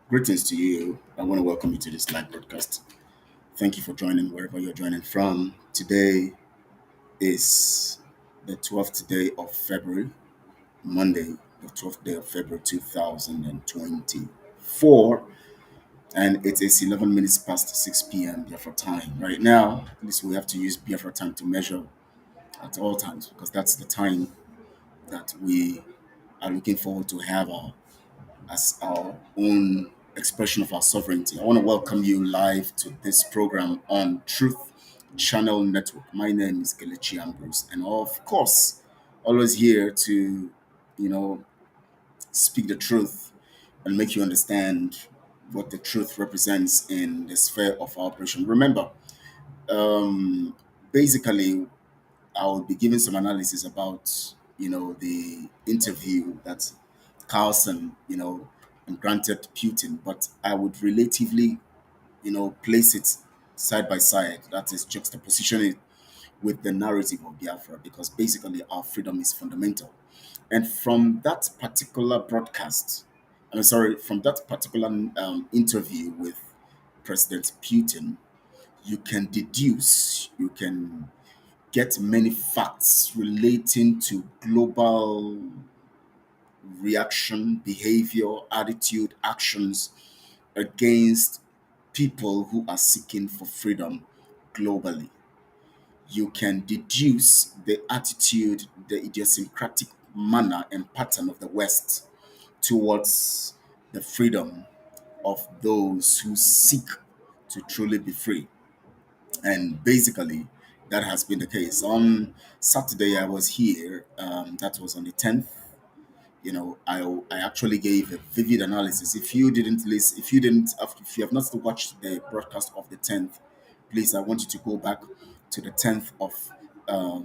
Greetings to you. I want to welcome you to this live broadcast. Thank you for joining wherever you're joining from. Today is the 12th day of February, Monday, the 12th day of February 2024, and it is 11 minutes past 6 p.m. BIAFRA time. Right now, at least we have to use BIAFRA time to measure at all times because that's the time that we are looking forward to have as our own expression of our sovereignty. I want to welcome you live to this program on Truth Channel Network. My name is Kelechi Ambrose, and of course, always here to, you know, speak the truth and make you understand what the truth represents in the sphere of our operation. Remember, um, basically, I'll be giving some analysis about, the interview that Carlson, granted Putin, but I would relatively, place it side by side. That is, juxtaposition it with the narrative of Biafra, because basically our freedom is fundamental. And from that particular broadcast, I'm sorry, from that particular interview with President Putin, you can deduce, you can get many facts relating to global reaction, behavior, attitude, actions against people who are seeking for freedom globally. You can deduce the attitude, the idiosyncratic manner and pattern of the West towards the freedom of those who seek to truly be free. And basically, that has been the case. On Saturday, I was here. That was on the 10th. I actually gave a vivid analysis. If you didn't listen, if you have not watched the broadcast of the 10th, please, I want you to go back to the 10th of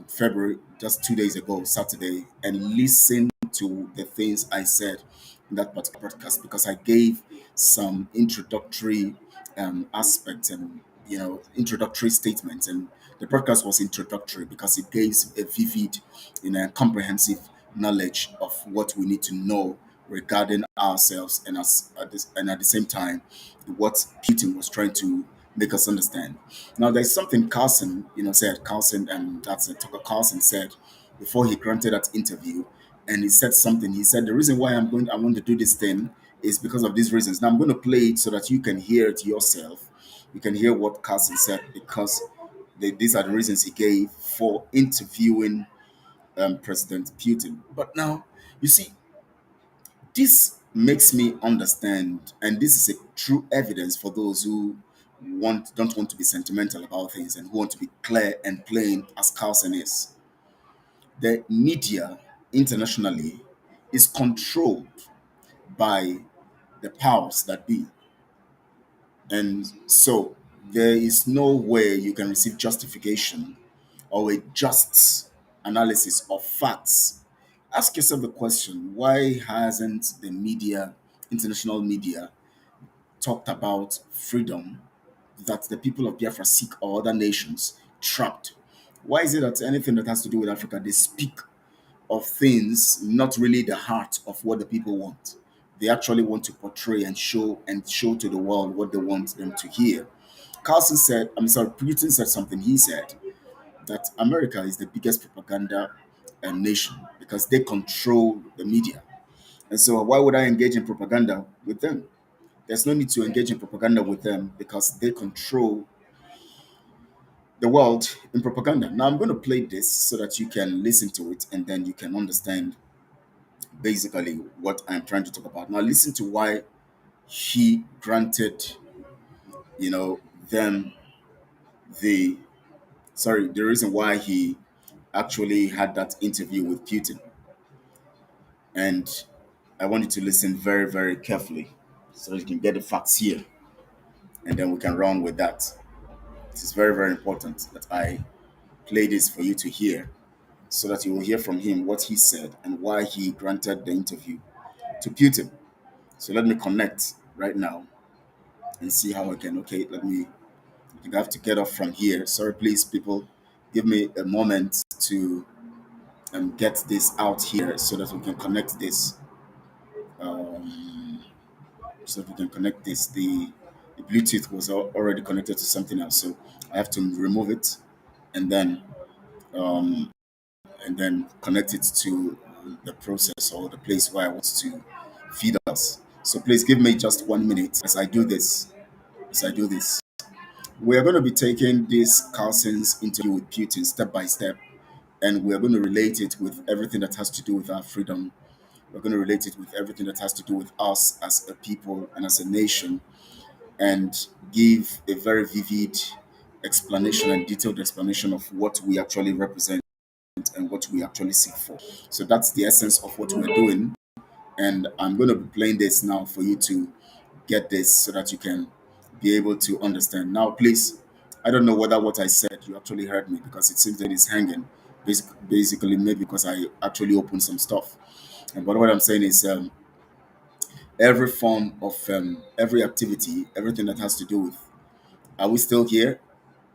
February, just 2 days ago, Saturday, and listen to the things I said in that particular broadcast, because I gave some introductory aspects and introductory statements, and the broadcast was introductory because it gives a vivid, comprehensive knowledge of what we need to know regarding ourselves, and at the same time what Putin was trying to make us understand. Now, there's something Carlson, said. Carlson, and that's Tucker Carlson said before he granted that interview, and he said something. He said the reason why I want to do this thing is because of these reasons. Now I'm going to play it so that you can hear it yourself. You can hear what Carlson said, because these are the reasons he gave for interviewing President Putin. But now, you see, this makes me understand, and this is a true evidence for those who don't want to be sentimental about things and who want to be clear and plain, as Carlson is. The media internationally is controlled by the powers that be. And so there is no way you can receive justification or a just analysis of facts. Ask yourself the question, why hasn't the media, international media, talked about freedom that the people of Biafra seek, or other nations trapped? Why is it that anything that has to do with Africa, they speak of things not really the heart of what the people want? They actually want to portray and show to the world what they want them to hear. Putin said something. He said that America is the biggest propaganda nation because they control the media. And so, why would I engage in propaganda with them? There's no need to engage in propaganda with them because they control the world in propaganda. Now, I'm going to play this so that you can listen to it and then you can understand basically what I'm trying to talk about. Now, listen to why he granted, them the the reason why he actually had that interview with Putin. And I want you to listen very, very carefully so you can get the facts here, and then we can run with that. It is very, very important that I play this for you to hear so that you will hear from him what he said and why he granted the interview to Putin. So let me connect right now and see how I can. Okay, I think I have to get off from here. Sorry, please, people. Give me a moment to get this out here so that we can connect this. Um, so that we can connect this. The Bluetooth was already connected to something else, so I have to remove it and um, then connect it to the process or the place where I want to feed us. So please give me just 1 minute as I do this. As I do this, we are going to be taking this Carlson's interview with Putin step by step, and we are going to relate it with everything that has to do with our freedom. We're going to relate it with everything that has to do with us as a people and as a nation, and give a very vivid explanation and detailed explanation of what we actually represent and what we actually seek for. So that's the essence of what we're doing. And I'm going to be playing this now for you to get this so that you can be able to understand. Now, please, I don't know whether what I said you actually heard me because it seems that it's hanging. Basically, maybe because I actually opened some stuff. But what I'm saying is every form of every activity, everything that has to do with, are we still here?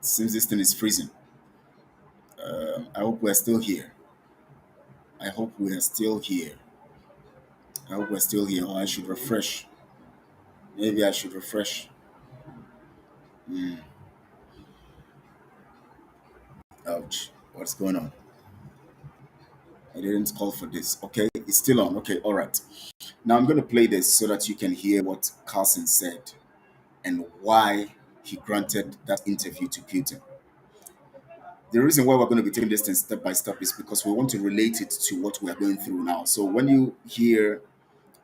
Since this thing is freezing. I hope we're still here. I hope we are still here. I hope we're still here. Or I should refresh. Maybe I should refresh. Ouch. What's going on? I didn't call for this. Okay, it's still on. Okay, all right. Now I'm going to play this so that you can hear what Carlson said and why he granted that interview to Putin. The reason why we're going to be taking this thing step by step is because we want to relate it to what we are going through now. So when you hear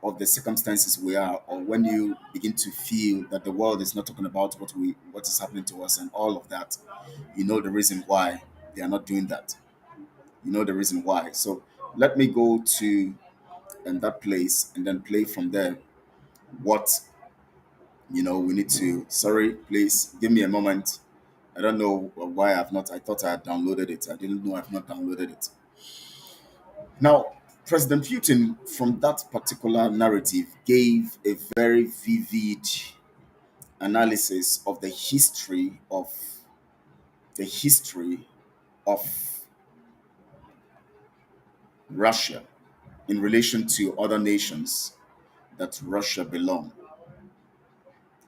of the circumstances we are, or when you begin to feel that the world is not talking about what is happening to us and all of that, you know the reason why they are not doing that. You know the reason why. So let me go to that place and then play from there what we need to. Sorry, please give me a moment. I don't know why I've not. I thought I had downloaded it. I didn't know I've not downloaded it. Now, President Putin, from that particular narrative, gave a very vivid analysis of the history of Russia in relation to other nations that Russia belong.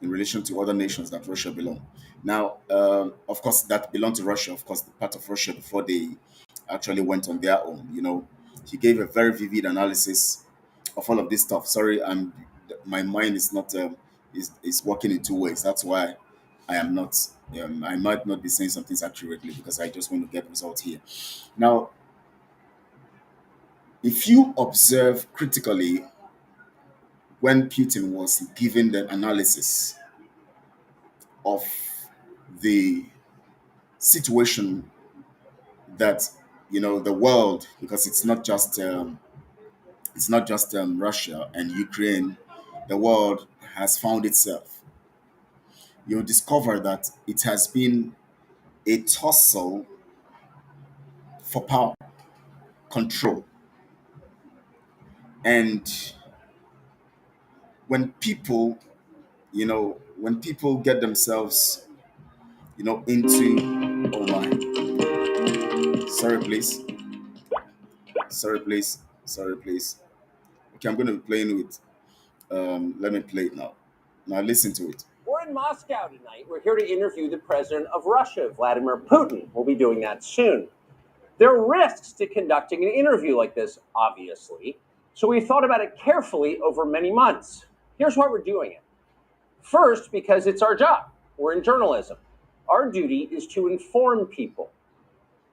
In relation to other nations that Russia belong. Now, of course, that belong to Russia. Of course, the part of Russia before they actually went on their own. He gave a very vivid analysis of all of this stuff. Sorry, my mind is not is working in two ways. That's why I am not. I might not be saying some things accurately because I just want to get results here. Now, if you observe critically when Putin was giving the analysis of the situation that the world, because it's not just Russia and Ukraine, the world has found itself. You'll discover that it has been a tussle for power, control, and when people, when people get themselves, into, oh my, sorry please, sorry please, sorry please. Okay, I'm going to be playing with. Let me play it now. Now listen to it. We're in Moscow tonight. We're here to interview the president of Russia, Vladimir Putin. We'll be doing that soon. There are risks to conducting an interview like this, obviously, so we thought about it carefully over many months. Here's why we're doing it. First, because it's our job. We're in journalism. Our duty is to inform people.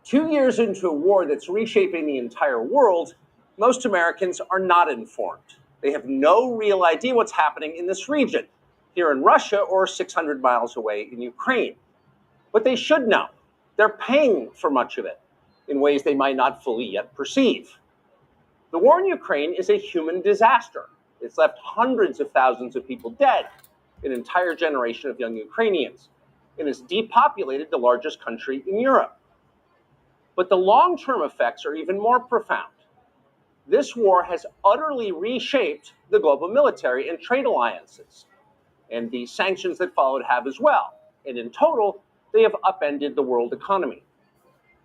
2 years into a war that's reshaping the entire world, most Americans are not informed. They have no real idea what's happening in this region, here in Russia or 600 miles away in Ukraine. But they should know. They're paying for much of it in ways they might not fully yet perceive. The war in Ukraine is a human disaster. It's left hundreds of thousands of people dead, an entire generation of young Ukrainians, and has depopulated the largest country in Europe. But the long-term effects are even more profound. This war has utterly reshaped the global military and trade alliances, and the sanctions that followed have as well. And in total, they have upended the world economy.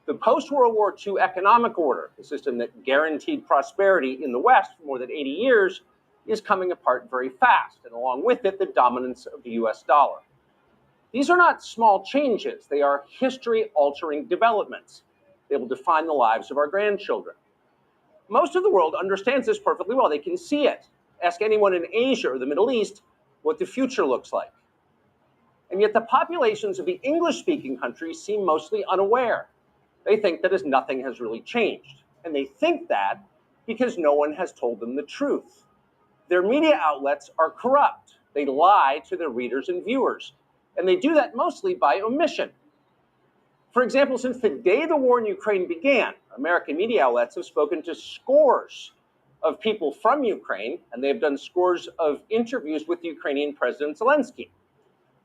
The post-World War II economic order, the system that guaranteed prosperity in the West for more than 80 years, is coming apart very fast, and along with it, the dominance of the US dollar. These are not small changes, they are history altering developments. They will define the lives of our grandchildren. Most of the world understands this perfectly well. They can see it. Ask anyone in Asia or the Middle East what the future looks like. And yet the populations of the English-speaking countries seem mostly unaware. They think that as nothing has really changed. And they think that because no one has told them the truth. Their media outlets are corrupt. They lie to their readers and viewers. And they do that mostly by omission. For example, since the day the war in Ukraine began, American media outlets have spoken to scores of people from Ukraine, and they have done scores of interviews with Ukrainian President Zelensky.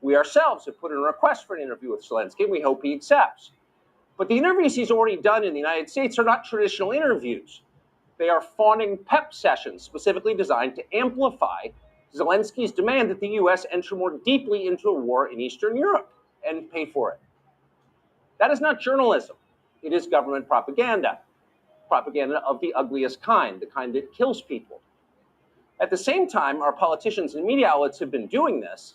We ourselves have put in a request for an interview with Zelensky, and we hope he accepts. But the interviews he's already done in the United States are not traditional interviews. They are fawning pep sessions specifically designed to amplify Zelensky's demand that the US enter more deeply into a war in Eastern Europe and pay for it. That is not journalism. It is government propaganda, propaganda of the ugliest kind, the kind that kills people. At the same time, our politicians and media outlets have been doing this,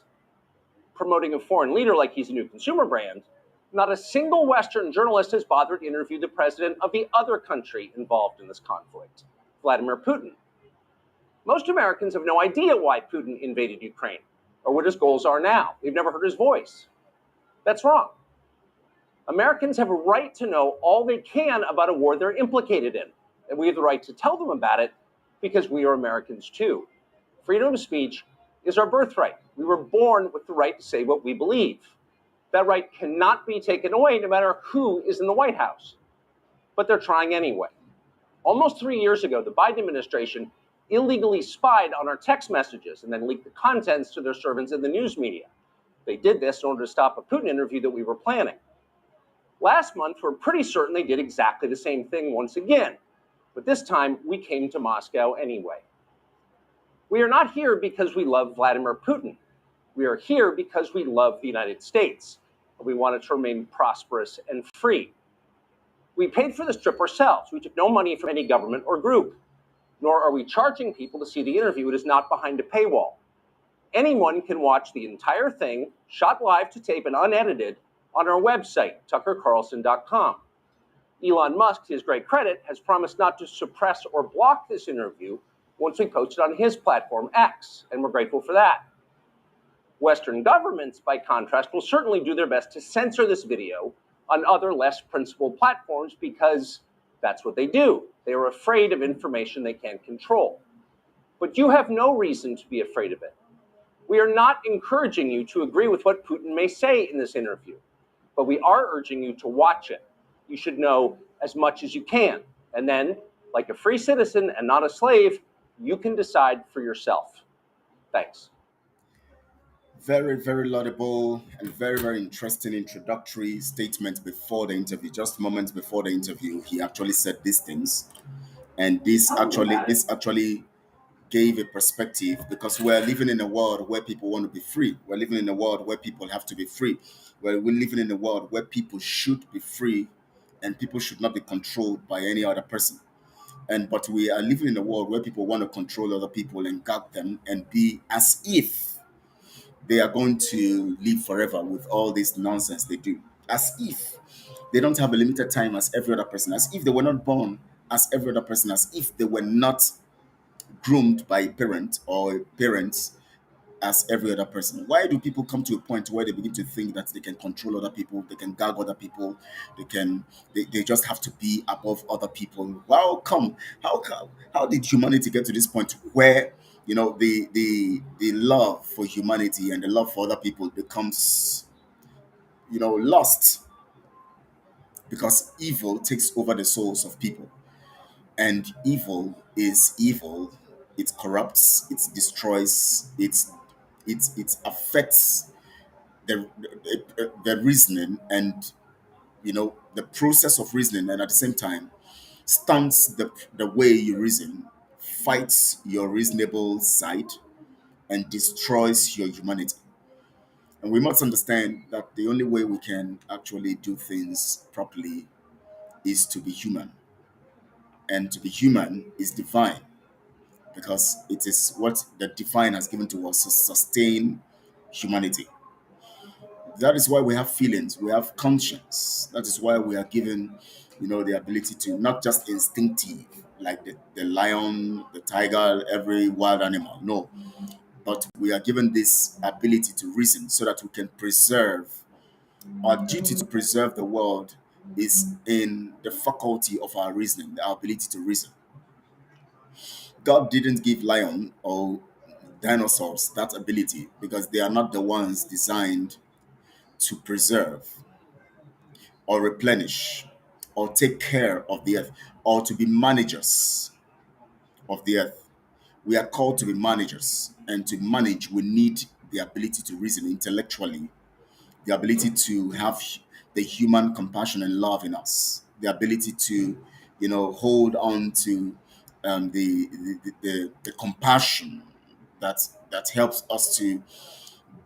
promoting a foreign leader like he's a new consumer brand. Not a single Western journalist has bothered to interview the president of the other country involved in this conflict, Vladimir Putin. Most Americans have no idea why Putin invaded Ukraine or what his goals are now. They've never heard his voice. That's wrong. Americans have a right to know all they can about a war they're implicated in, and we have the right to tell them about it because we are Americans too. Freedom of speech is our birthright. We were born with the right to say what we believe. That right cannot be taken away no matter who is in the White House. But they're trying anyway. Almost 3 years ago, the Biden administration illegally spied on our text messages and then leaked the contents to their servants in the news media. They did this in order to stop a Putin interview that we were planning. Last month, we're pretty certain they did exactly the same thing once again, but this time we came to Moscow anyway. We are not here because we love Vladimir Putin. We are here because we love the United States, and we want it to remain prosperous and free. We paid for this trip ourselves. We took no money from any government or group, nor are we charging people to see the interview. It is not behind a paywall. Anyone can watch the entire thing, shot live to tape and unedited, on our website, tuckercarlson.com. Elon Musk, to his great credit, has promised not to suppress or block this interview once we post it on his platform, X, and we're grateful for that. Western governments, by contrast, will certainly do their best to censor this video on other less principled platforms because that's what they do. They are afraid of information they can't control. But you have no reason to be afraid of it. We are not encouraging you to agree with what Putin may say in this interview, but we are urging you to watch it. You should know as much as you can. And then, like a free citizen and not a slave, you can decide for yourself. Thanks. Very, very laudable and very, very interesting introductory statement before the interview. Just moments before the interview, he actually said these things, and this actually gave a perspective because we're living in a world where people want to be free. We're living in a world where people have to be free. We're living in a world where people should be free, and people should not be controlled by any other person. And but we are living in a world where people want to control other people and gag them and be as if they are going to live forever with all this nonsense they do. As if they don't have a limited time as every other person, as if they were not born as every other person, as if they were not groomed by a parent or parents as every other person. Why do people come to a point where they begin to think that they can control other people, they can gag other people, they just have to be above other people? Well, how did humanity get to this point where the love for humanity and the love for other people becomes lost because evil takes over the souls of people, and evil is evil. It corrupts, it destroys, it affects the reasoning and the process of reasoning, and at the same time stunts the way you reason, fights your reasonable side, and destroys your humanity. And we must understand that the only way we can actually do things properly is to be human, and to be human is divine. because it is what the divine has given to us to sustain humanity. That is why we have feelings, we have conscience. That is why we are given, the ability to not just instinctive, like the lion, the tiger, every wild animal. No, but we are given this ability to reason so that we can preserve. Our duty to preserve the world is in the faculty of our reasoning, our ability to reason. God didn't give lion or dinosaurs that ability because they are not the ones designed to preserve or replenish or take care of the earth or to be managers of the earth. We are called to be managers, and to manage, we need the ability to reason intellectually, the ability to have the human compassion and love in us, the ability to, hold on to the compassion that helps us to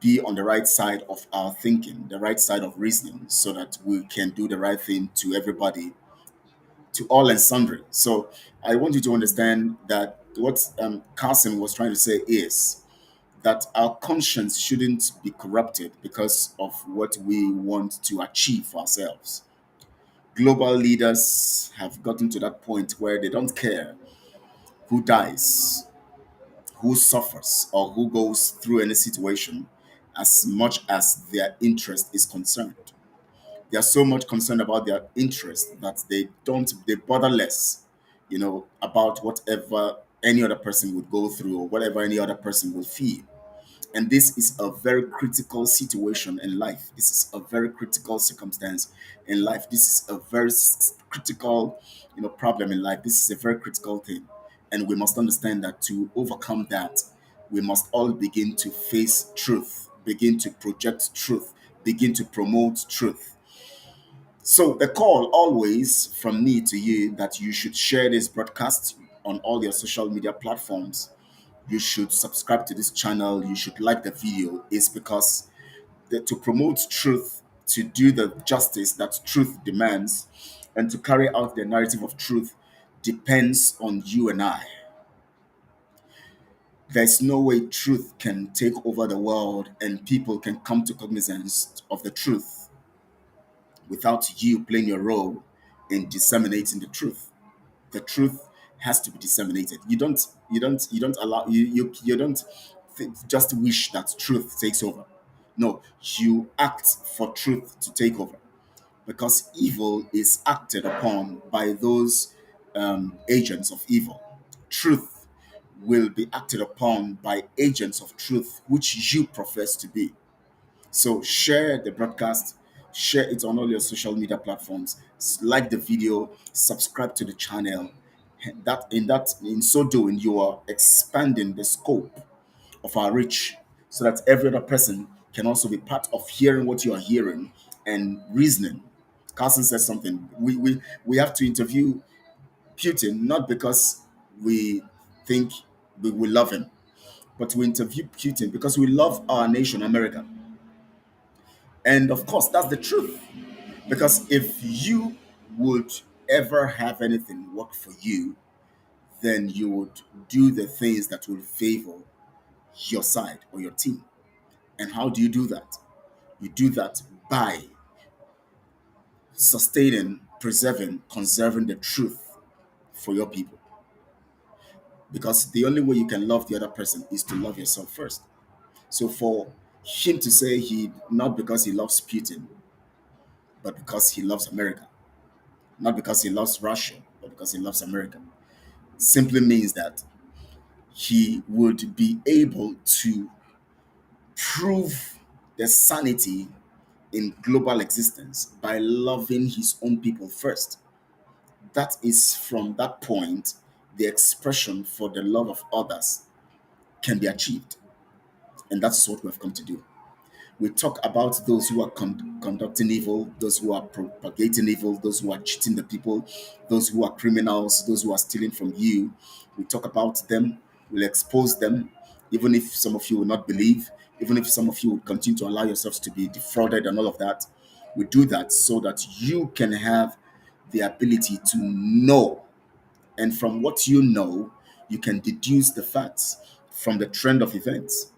be on the right side of our thinking, the right side of reasoning, so that we can do the right thing to everybody, to all and sundry. So I want you to understand that what Carson was trying to say is that our conscience shouldn't be corrupted because of what we want to achieve for ourselves. Global leaders have gotten to that point where they don't care who dies, who suffers, or who goes through any situation as much as their interest is concerned. They are so much concerned about their interest that they bother less, about whatever any other person would go through or whatever any other person will feel. And this is a very critical situation in life. This is a very critical circumstance in life. This is a very critical, problem in life. This is a very critical thing. And we must understand that to overcome that, we must all begin to face truth, begin to project truth, begin to promote truth. So the call always from me to you that you should share this broadcast on all your social media platforms. You should subscribe to this channel. You should like the video. Is because to promote truth, to do the justice that truth demands, and to carry out the narrative of truth depends on you and I. There's no way truth can take over the world and people can come to cognizance of the truth without you playing your role in disseminating the truth. The truth has to be disseminated. You don't allow you don't just wish that truth takes over. No, you act for truth to take over, because evil is acted upon by those agents of evil. Truth will be acted upon by agents of truth, which you profess to be. So share the broadcast, share it on all your social media platforms, like the video, subscribe to the channel. In so doing, you are expanding the scope of our reach, so that every other person can also be part of hearing what you are hearing and reasoning. Carlson said something. We have to interview Putin not because we think we will love him, but we interview Putin because we love our nation, America. And of course, that's the truth. Because if you would ever have anything work for you, then you would do the things that will favor your side or your team. And how do you do that? You do that by sustaining, preserving, conserving the truth for your people. Because the only way you can love the other person is to love yourself first. So for him to say he, not because he loves Putin, but because he loves America, not because he loves Russia, but because he loves America, simply means that he would be able to prove the sanity in global existence by loving his own people first. That is from that point, the expression for the love of others can be achieved. And that's what we've come to do. We talk about those who are conducting evil, those who are propagating evil, those who are cheating the people, those who are criminals, those who are stealing from you. We talk about them, we'll expose them, even if some of you will not believe, even if some of you will continue to allow yourselves to be defrauded and all of that. We do that so that you can have the ability to know, and from what you know, You can deduce the facts from the trend of events.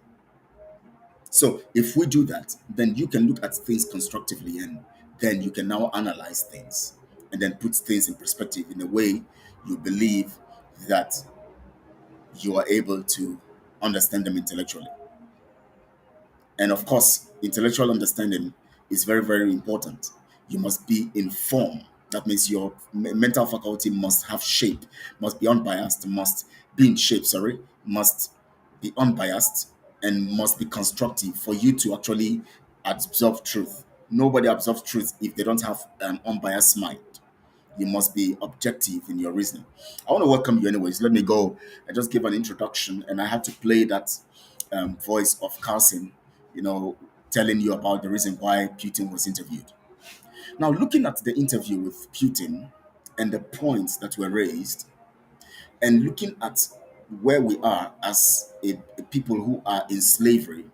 So if we do that, then you can look at things constructively, and then you can now analyze things and then put things in perspective in a way you believe that you are able to understand them intellectually. And of course, intellectual understanding is very, very important. You must be informed. That means your mental faculty must have shape, must be unbiased, must be in shape, sorry, must be unbiased and must be constructive for you to actually absorb truth. Nobody absorbs truth if they don't have an unbiased mind. You must be objective in your reasoning. I want to welcome you anyways. Let me go. I just gave an introduction and I had to play that voice of Carlson, you know, telling you about the reason why Putin was interviewed. Now, looking at the interview with Putin and the points that were raised, and looking at where we are as a people who are in slavery,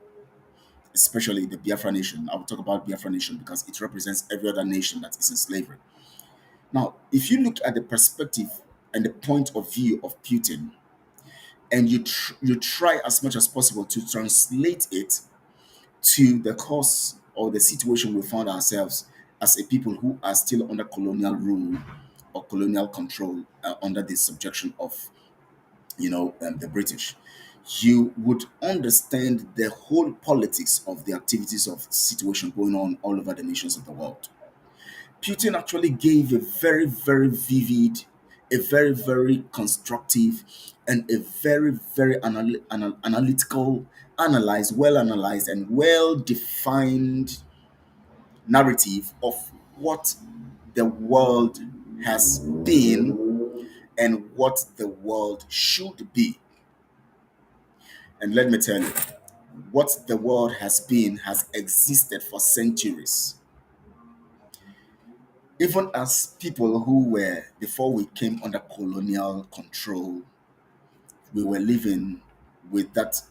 especially the Biafra nation. I will talk about Biafra nation because it represents every other nation that is in slavery. Now, if you look at the perspective and the point of view of Putin, and you try as much as possible to translate it to the cause or the situation we found ourselves as a people who are still under colonial rule or colonial control, under the subjection of the British, you would understand the whole politics of the activities of situation going on all over the nations of the world. Putin actually gave a very, very vivid, a very, very constructive, and a very, very analytical, well analyzed, and well defined narrative of what the world has been and what the world should be. And let me tell you, what the world has been has existed for centuries. Even as people who were, before we came under colonial control, we were living with that,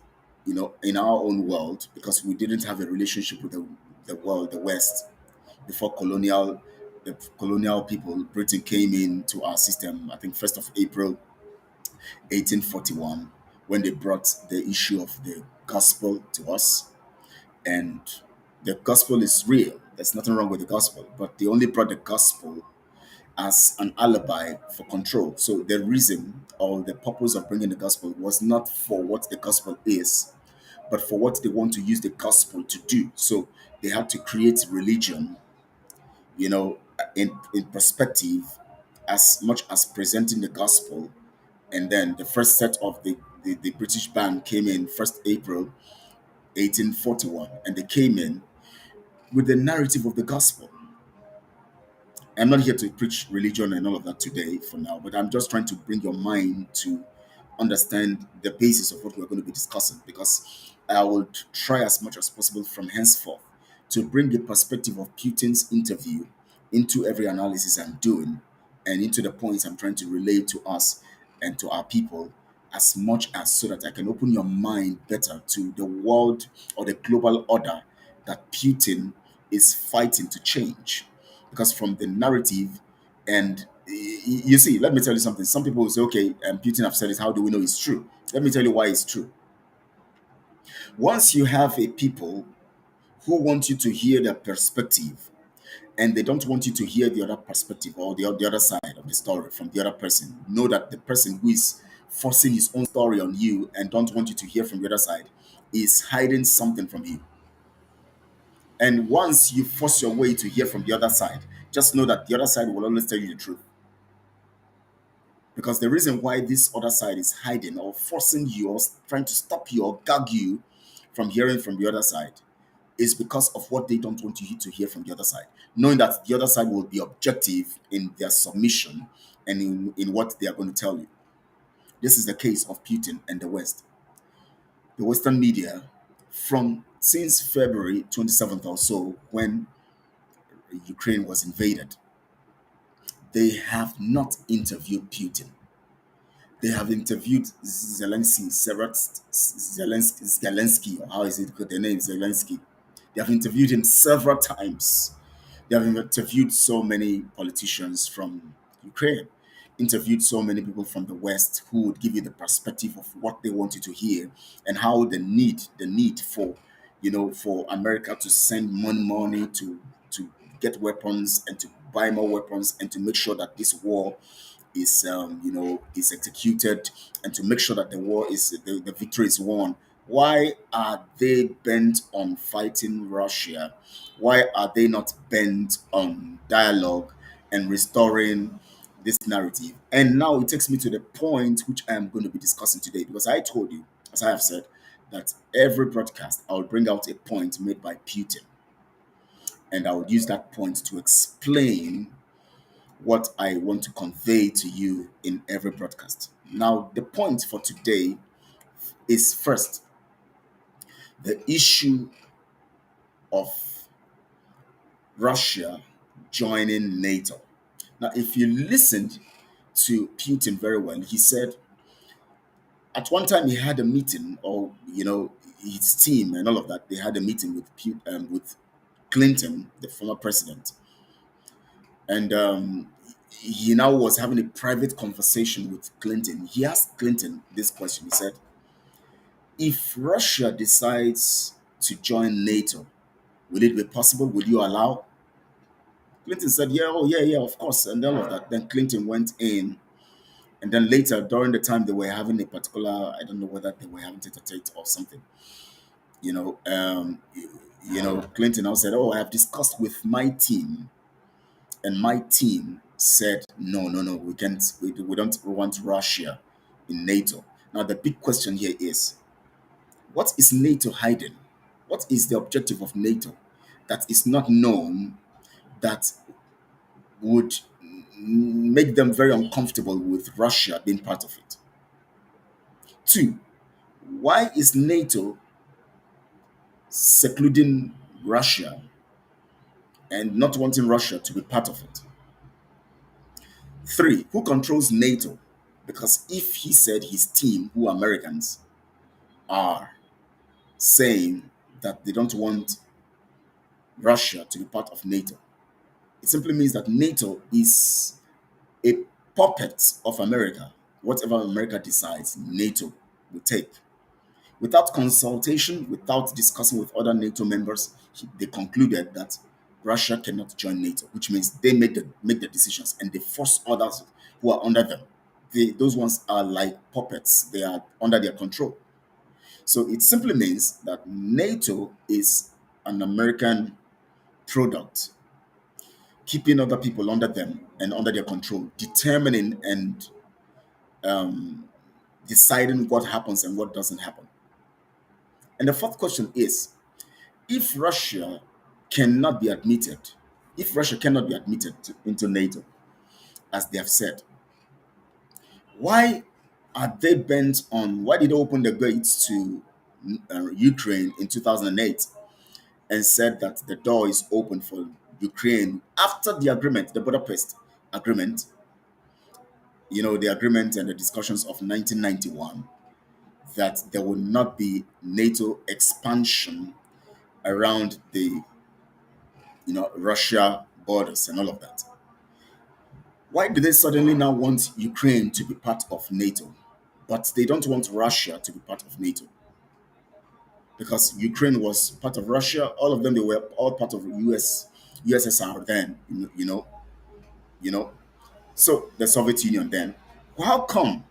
in our own world because we didn't have a relationship with the world, the West, before the colonial people, Britain came into our system, I think 1st of April 1841, when they brought the issue of the gospel to us. And the gospel is real. There's nothing wrong with the gospel, but they only brought the gospel as an alibi for control. So the reason or the purpose of bringing the gospel was not for what the gospel is, but for what they want to use the gospel to do. So they had to create religion, in perspective, as much as presenting the gospel. And then the first set of the British band came in 1st April 1841, and they came in with the narrative of the gospel. I'm not here to preach religion and all of that today for now, but I'm just trying to bring your mind to understand the basis of what we're going to be discussing because I will try as much as possible from henceforth to bring the perspective of Putin's interview into every analysis I'm doing and into the points I'm trying to relate to us and to our people as much as so that I can open your mind better to the world or the global order that Putin is fighting to change. Because from the narrative, and you see, let me tell you something. Some people will say, okay, Putin have said it. How do we know it's true? Let me tell you why it's true. Once you have a people who want you to hear their perspective and they don't want you to hear the other perspective or the other side of the story from the other person, know that the person who is forcing his own story on you and don't want you to hear from the other side is hiding something from you. And once you force your way to hear from the other side, just know that the other side will always tell you the truth. Because the reason why this other side is hiding or forcing you or trying to stop you or gag you from hearing from the other side is because of what they don't want you to hear from the other side. Knowing that the other side will be objective in their submission and in what they are going to tell you. This is the case of Putin and the West. The Western media, from since February 27th or so, when Ukraine was invaded, they have not interviewed Putin. They have interviewed Zelensky, or how is it called? The name Zelensky. They have interviewed him several times. They have interviewed so many politicians from Ukraine. interviewed so many people from the West who would give you the perspective of what they want you to hear and how the need for for America to send money to get weapons and to buy more weapons and to make sure that this war is executed and to make sure that the victory is won. Why are they bent on fighting Russia? Why are they not bent on dialogue and restoring this narrative? And now it takes me to the point which I am going to be discussing today, because I told you, as I have said, that every broadcast I will bring out a point made by Putin, and I would use that point to explain what I want to convey to you in every broadcast. Now, the point for today is first the issue of Russia joining NATO. Now, if you listened to Putin very well, he said at one time he had a meeting, or his team and all of that. They had a meeting with Clinton, the former president, and he now was having a private conversation with Clinton. He asked Clinton this question. He said, if Russia decides to join NATO, will it be possible? Will you allow? Clinton said, yeah, oh, yeah, of course, and all of that. Then Clinton went in, and then later, during the time they were having a particular, I don't know whether they were having tete-a-tete or something, you know, um, Clinton now said, oh, I have discussed with my team, and my team said, no, no, no, we can't, we don't want Russia in NATO. Now, the big question here is, what is NATO hiding? What is the objective of NATO that is not known, that would make them very uncomfortable with Russia being part of it? Two, why is NATO secluding Russia and not wanting Russia to be part of it? Three, who controls NATO? Because if he said his team, who are Americans, are saying that they don't want Russia to be part of NATO, it simply means that NATO is a puppet of America. Whatever America decides, NATO will take. Without consultation, without discussing with other NATO members, they concluded that Russia cannot join NATO, which means they make the decisions and they force others who are under them. Those ones are like puppets, they are under their control. So it simply means that NATO is an American product, keeping other people under them and under their control, determining and deciding what happens and what doesn't happen. And the fourth question is, if Russia cannot be admitted, if Russia cannot be admitted into NATO, as they have said, why are they bent on, why did they open the gates to Ukraine in 2008 and said that the door is open for Ukraine after the agreement, the Budapest agreement, the agreement and the discussions of 1991, that there will not be NATO expansion around the Russia borders and all of that. Why do they suddenly now want Ukraine to be part of NATO, but they don't want Russia to be part of NATO? Because Ukraine was part of Russia, all of them, they were all part of USSR then, you know. So the Soviet Union then. How come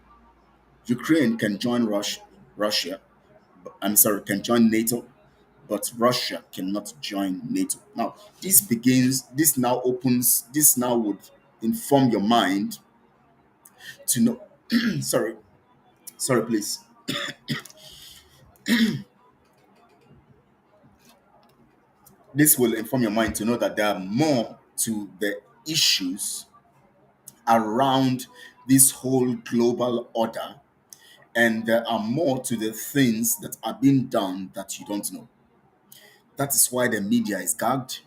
Ukraine can join Russia? I'm sorry, can join NATO, but Russia cannot join NATO. Now, this now would inform your mind to know, sorry, please. This will inform your mind to know that there are more to the issues around this whole global order, and there are more to the things that are being done that you don't know. That is why the media is gagged.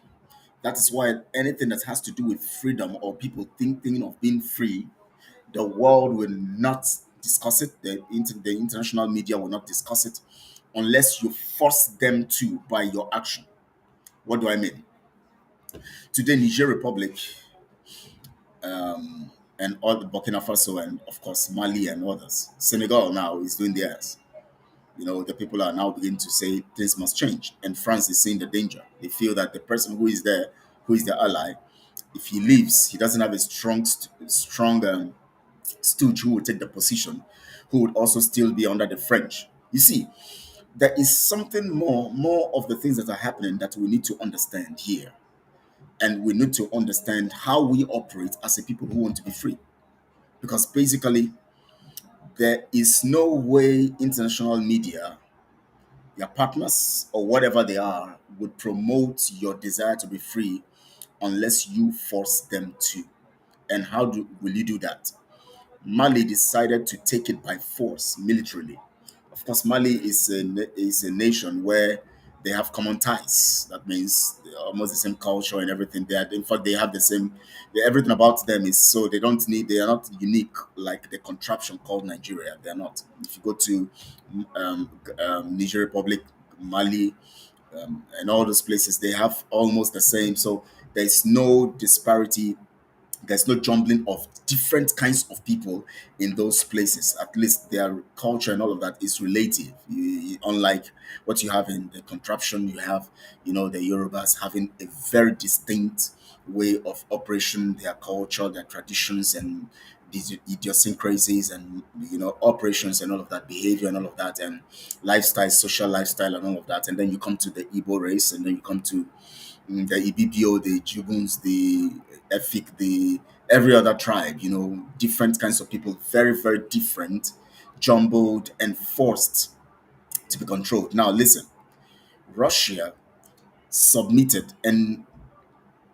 That is why anything that has to do with freedom or people thinking of being free, the world will not discuss it. The international media will not discuss it unless you force them to by your action. What do I mean? Today, Niger Republic and all the Burkina Faso and of course Mali and others. Senegal now is doing theirs. The people are now beginning to say things must change, and France is seeing the danger. They feel that the person who is there, who is their ally, if he leaves, he doesn't have a strong stooge who would take the position, who would also still be under the French. You see, there is something more of the things that are happening that we need to understand here, and we need to understand how we operate as a people who want to be free, because basically there is no way international media, your partners or whatever they are, would promote your desire to be free unless you force them to. And how will you do that? Mali decided to take it by force militarily. Of course, Mali is a nation where they have common ties. That means almost the same culture and everything. In fact, they have the same. Everything about them is so they don't need. They are not unique like the contraption called Nigeria. They are not. If you go to Niger Republic, Mali, and all those places, they have almost the same. So there's no disparity, there's no jumbling of different kinds of people in those places. At least their culture and all of that is relative. Unlike what you have in the contraption, you have, the Yorubas having a very distinct way of operation, their culture, their traditions, and these idiosyncrasies, and operations and all of that, behavior and all of that, and lifestyle, social lifestyle and all of that. And then you come to the Igbo race, and then you come to the Ibibio, the Juguns, the Efik, the every other tribe, different kinds of people, very, very different, jumbled and forced to be controlled. Now, listen, Russia submitted and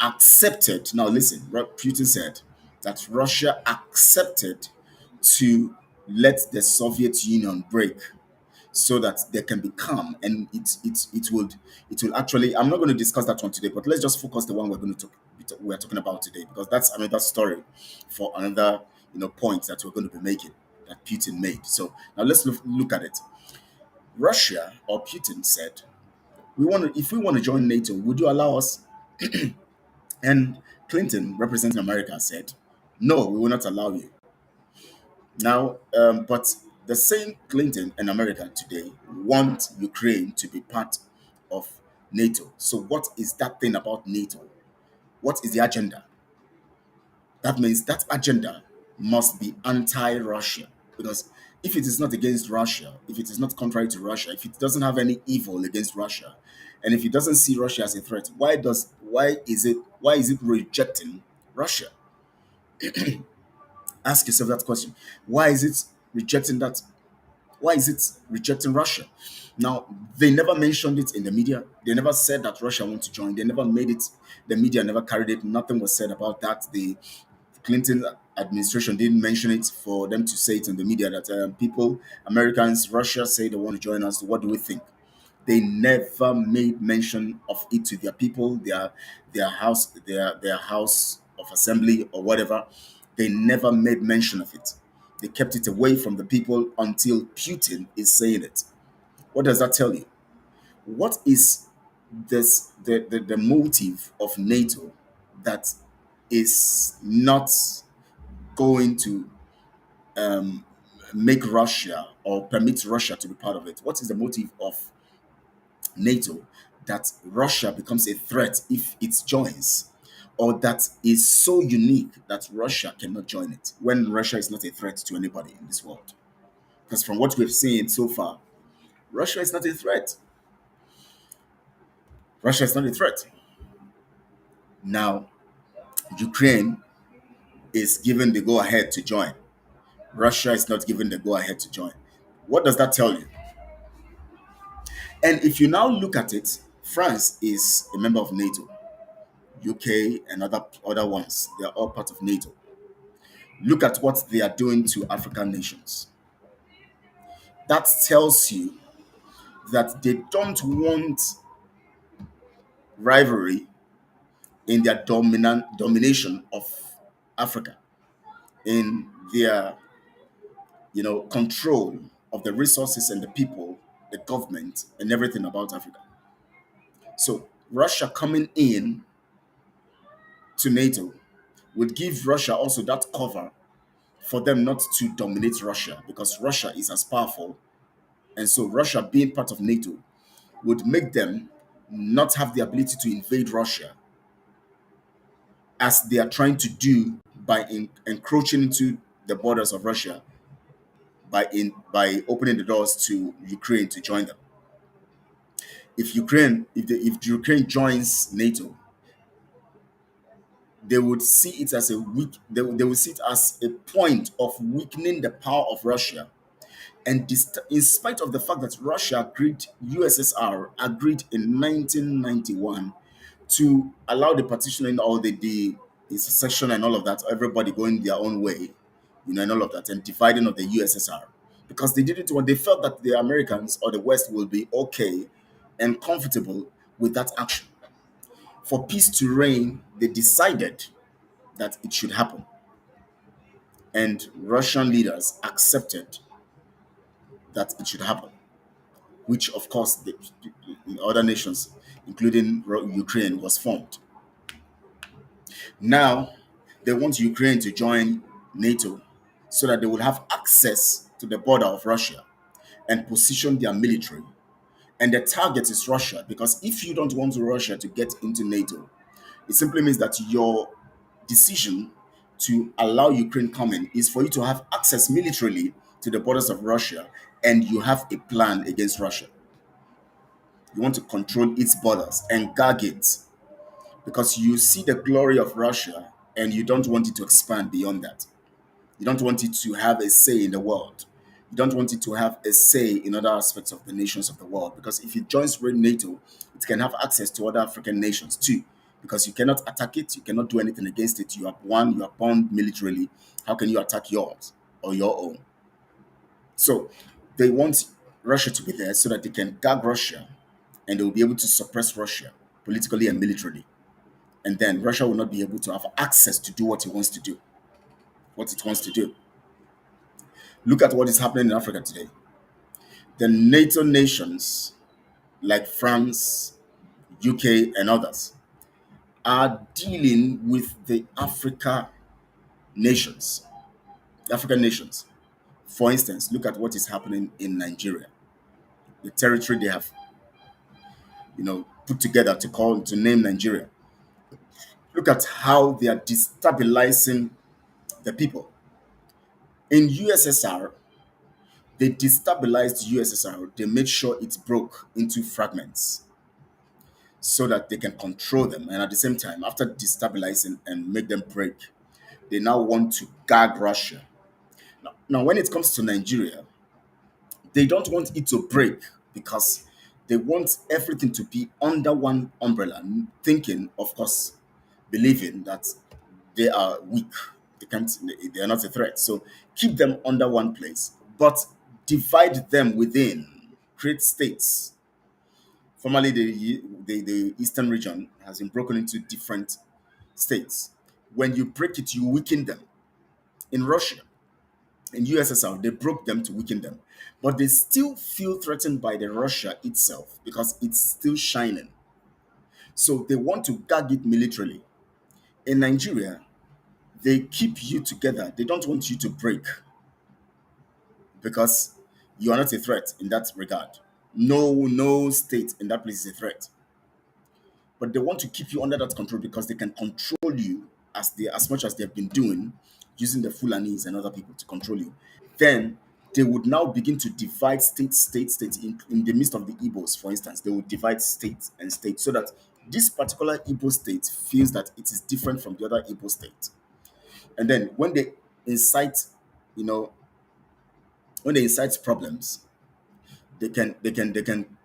accepted. Now, listen, what Putin said that Russia accepted to let the Soviet Union break so that there can be calm, and it will actually, I'm not going to discuss that one today, but let's just focus the one we're talking about today, because that's another story for another point that we're going to be making, that Putin made. So now let's look at it. Russia, or Putin, said, if we want to join NATO, would you allow us? And Clinton, representing America, said, no, we will not allow you. Now, but the same Clinton and America today want Ukraine to be part of NATO. So, what is that thing about NATO? What is the agenda? That means that agenda must be anti Russia. Because if it is not against Russia, if it is not contrary to Russia, if it doesn't have any evil against Russia, and if it doesn't see Russia as a threat, why is it rejecting Russia? Ask yourself that question. Why is it rejecting that? Why is it rejecting Russia? Now, they never mentioned it in the media. They never said that Russia wants to join. They never made it. The media never carried it. Nothing was said about that. The Clinton administration didn't mention it for them to say it in the media that people, Americans, Russia say they want to join us. What do we think? They never made mention of it to their people, their house of assembly or whatever. They never made mention of it. They kept it away from the people until Putin is saying it. What does that tell you? What is the motive of NATO that is not going to um, make Russia or permit Russia to be part of it? What is the motive of NATO that Russia becomes a threat if it joins, or that is so unique that Russia cannot join it when Russia is not a threat to anybody in this world? Because from what we've seen so far, Russia is not a threat. Russia is not a threat. Now, Ukraine is given the go ahead to join. Russia is not given the go ahead to join. What does that tell you? And if you now look at it, France is a member of NATO. UK and other ones, they are all part of NATO. Look at what they are doing to African nations. That tells you that they don't want rivalry in their domination of Africa, in their control of the resources and the people, the government, and everything about Africa. So Russia coming in to NATO would give Russia also that cover for them not to dominate Russia because Russia is as powerful. And so Russia being part of NATO would make them not have the ability to invade Russia as they are trying to do by encroaching into the borders of Russia by opening the doors to Ukraine to join them. If Ukraine joins NATO, they would see it as a they would see it as a point of weakening the power of Russia. And in spite of the fact that USSR agreed in 1991 to allow the partitioning or the secession and all of that, everybody going their own way, and all of that, and dividing of the USSR, because they didn't want, they felt that the Americans or the West will be okay and comfortable with that action. For peace to reign, they decided that it should happen, and Russian leaders accepted that it should happen, which of course the other nations, including Ukraine, was formed. Now they want Ukraine to join NATO so that they will have access to the border of Russia and position their military. And the target is Russia, because if you don't want Russia to get into NATO, it simply means that your decision to allow Ukraine come in is for you to have access militarily to the borders of Russia, and you have a plan against Russia. You want to control its borders and gag it because you see the glory of Russia and you don't want it to expand beyond that. You don't want it to have a say in the world. You don't want it to have a say in other aspects of the nations of the world, because if it joins NATO, it can have access to other African nations too. Because you cannot attack it, you cannot do anything against it. You are born militarily. How can you attack yours or your own? So they want Russia to be there so that they can gag Russia and they will be able to suppress Russia politically and militarily. And then Russia will not be able to have access to do what it wants to do. What it wants to do. Look at what is happening in Africa today. The NATO nations like France, UK, and others are dealing with the nations, African nations. For instance, look at what is happening in Nigeria, the territory they have, put together to name Nigeria. Look at how they are destabilizing the people. In USSR, they destabilized USSR. They made sure it broke into fragments so that they can control them. And at the same time, after destabilizing and make them break, they now want to gag Russia. Now, when it comes to Nigeria, they don't want it to break because they want everything to be under one umbrella, thinking, of course, believing that they are weak. They are not a threat. So keep them under one place, but divide them within, create states. Formerly, the eastern region has been broken into different states. When you break it, you weaken them. In Russia, in USSR, they broke them to weaken them. But they still feel threatened by the Russia itself because it's still shining. So they want to gag it militarily. In Nigeria, they keep you together. They don't want you to break because you are not a threat in that regard. No state in that place is a threat. But they want to keep you under that control because they can control you as much as they've been doing, using the Fulanis and other people to control you. Then they would now begin to divide states in the midst of the Igbos, for instance. They would divide state and state so that this particular Igbo state feels that it is different from the other Igbo state. And then incite, you know, when they incite problems, they can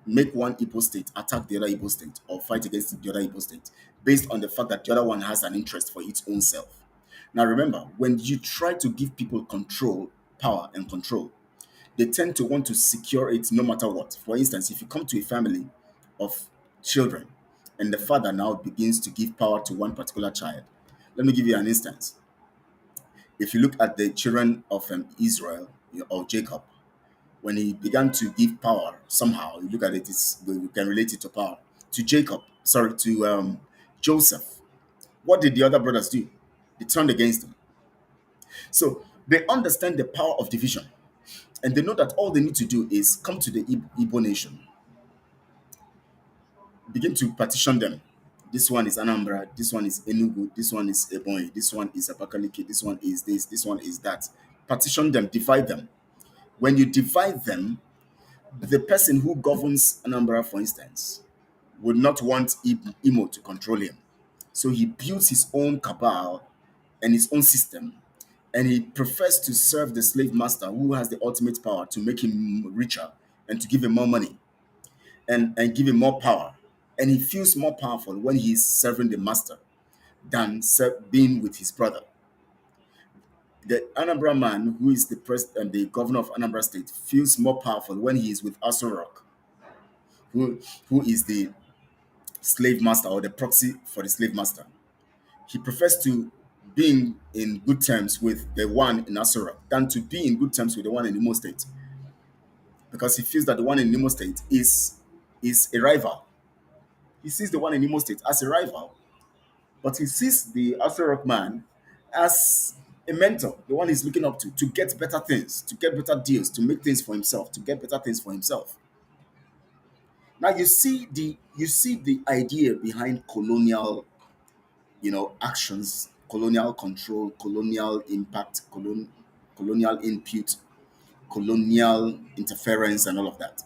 make one Igbo state attack the other Igbo state or fight against the other Igbo state based on the fact that the other one has an interest for its own self. Now remember, when you try to give people power and control, they tend to want to secure it no matter what. For instance, if you come to a family of children and the father now begins to give power to one particular child, let me give you an instance. If you look at the children of Israel or Jacob, when he began to give power, somehow you look at it, we can relate it to power to Joseph. What did the other brothers do? They turned against him. So They understand the power of division, and they know that all they need to do is come to the Igbo nation, begin to partition them. This one is Anambra, this one is Enugu, this one is Ebonyi, this one is Abakaliki, this one is this one is that. Partition them, divide them. When you divide them, the person who governs Anambra, for instance, would not want Imo to control him. So he builds his own cabal and his own system, and he prefers to serve the slave master who has the ultimate power to make him richer and to give him more money and give him more power. And he feels more powerful when he's serving the master than being with his brother. The Anambra man, who is the president and the governor of Anambra State, feels more powerful when he is with Asorok, who is the slave master or the proxy for the slave master. He prefers to being in good terms with the one in Asorok than to be in good terms with the one in Imo State, because he feels that the one in Imo State is a rival. He sees the one in Imo State as a rival, but he sees the Asorok man as a mentor, the one he's looking up to get better things, to get better deals, to make things for himself, to get better things for himself. Now you see the idea behind colonial, actions, colonial control, colonial impact, colonial input, colonial interference, and all of that.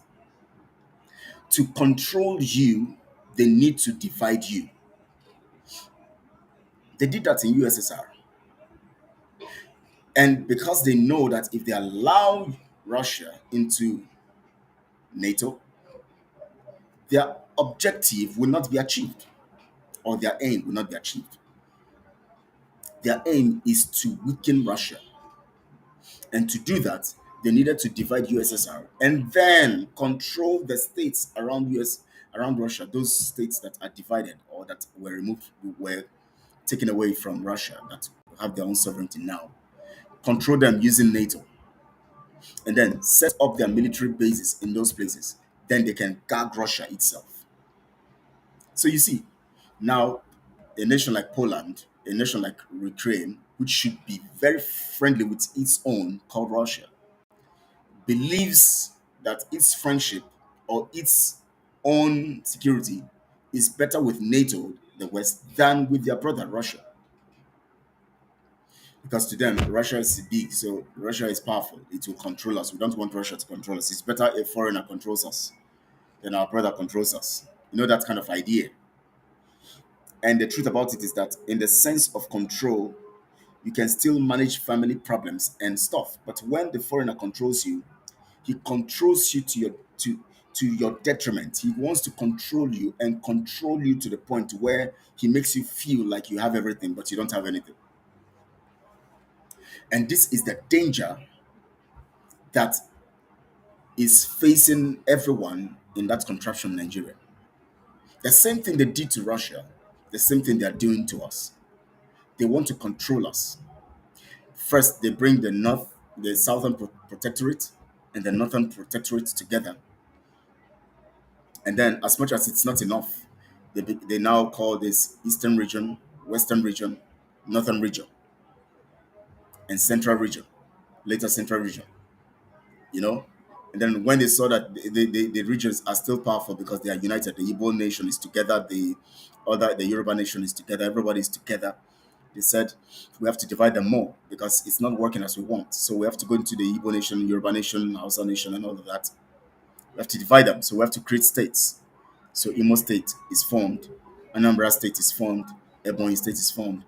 To control you, they need to divide you. They did that in USSR. And because they know that if they allow Russia into NATO, their objective will not be achieved, or their aim will not be achieved. Their aim is to weaken Russia. And to do that, they needed to divide USSR and then control the states around Russia, those states that are divided or that were taken away from Russia, that have their own sovereignty now. Control them using NATO, and then set up their military bases in those places. Then they can gag Russia itself. So you see, now a nation like Poland, a nation like Ukraine, which should be very friendly with its own, called Russia, believes that its friendship or its own security is better with NATO, the West, than with their brother Russia. Because to them, Russia is big, so Russia is powerful. It will control us. We don't want Russia to control us. It's better a foreigner controls us than our brother controls us. That kind of idea. And the truth about it is that, in the sense of control, you can still manage family problems and stuff. But when the foreigner controls you, he controls you to your detriment. He wants to control you and control you to the point where he makes you feel like you have everything, but you don't have anything. And this is the danger that is facing everyone in that contraption, Nigeria. The same thing they did to Russia, the same thing they are doing to us. They want to control us. First, they bring the Southern Protectorate and the Northern Protectorate together. And then, as much as it's not enough, they now call this Eastern region, Western region, Northern region, and Central region, later Central region. you know. And then when they saw that the regions are still powerful because they are united, the Igbo nation is together, the Yoruba nation is together, everybody is together. They said we have to divide them more because it's not working as we want. So we have to go into the Igbo nation, Yoruba nation, Hausa nation, and all of that. We have to divide them. So we have to create states. So Imo State is formed, Anambra State is formed, Ebonyi State is formed,